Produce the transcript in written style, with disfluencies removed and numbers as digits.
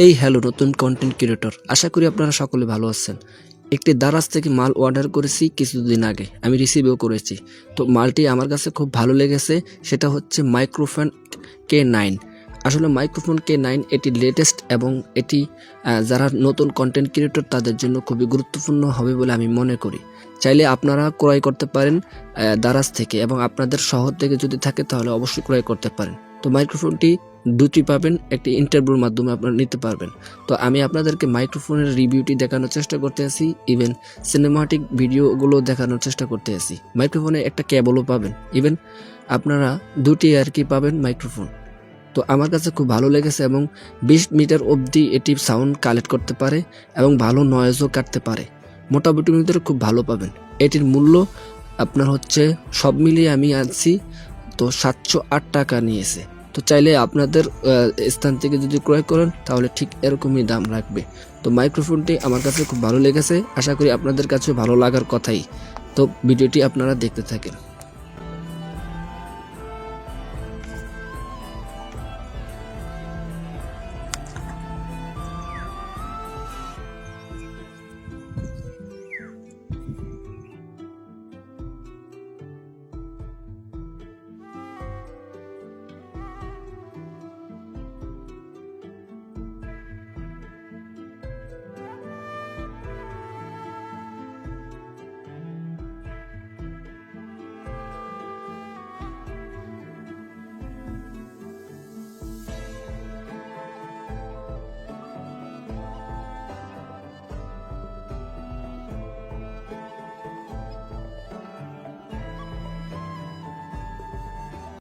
এই হ্যালো নতুন content creator, আশা করি আপনারা সকলে ভালো আছেন। একটি দারাজ থেকে মাল অর্ডার করেছি কিছুদিন আগে, আমি রিসিভও করেছি। তো মালটি আমার কাছে খুব ভালো লেগেছে, সেটা হচ্ছে মাইক্রোফোন K9। আসলে মাইক্রোফোন K9 এটি লেটেস্ট এবং এটি যারা নতুন কন্টেন্ট ক্রিয়েটর তাদের জন্য খুবই গুরুত্বপূর্ণ হবে বলে আমি মনে করি। চাইলে আপনারা ক্রয় করতে পারেন দারাজ থেকে, এবং আপনাদের শহর থেকে যদি থাকে তাহলে অবশ্যই ক্রয় করতে পারেন। তো মাইক্রোফোনটি দুটি পাবেন, একটি ইন্টারভিউর মাধ্যমে আপনারা নিতে পারবেন। তো আমি আপনাদেরকে মাইক্রোফোনের রিভিউটি দেখানোর চেষ্টা করতে আছি, ইভেন সিনেমাটিক ভিডিওগুলো দেখানোর চেষ্টা করতে আছি। মাইক্রোফোনে একটা কেবলও পাবেন, ইভেন আপনারা দুটি পাবেন মাইক্রোফোন। তো আমার কাছে খুব ভালো লেগেছে এবং 20 মিটার অবধি এটি সাউন্ড কালেক্ট করতে পারে এবং ভালো নয়েজও কাটতে পারে। মোটামুটি ভিতরে খুব ভালো পাবেন। এটির মূল্য আপনার হচ্ছে সব মিলিয়ে আমি আনছি তো 708 টাকা নিয়েছে। তো চাইলে আপনাদের স্থান থেকে যদি ক্রয় করেন তাহলে ঠিক এরকমই দাম রাখবে। তো মাইক্রোফোনটি আমার কাছে খুব ভালো লেগেছে, আশা করি আপনাদের কাছে ভালো লাগার কথাই। তো ভিডিওটি আপনারা দেখতে থাকেন।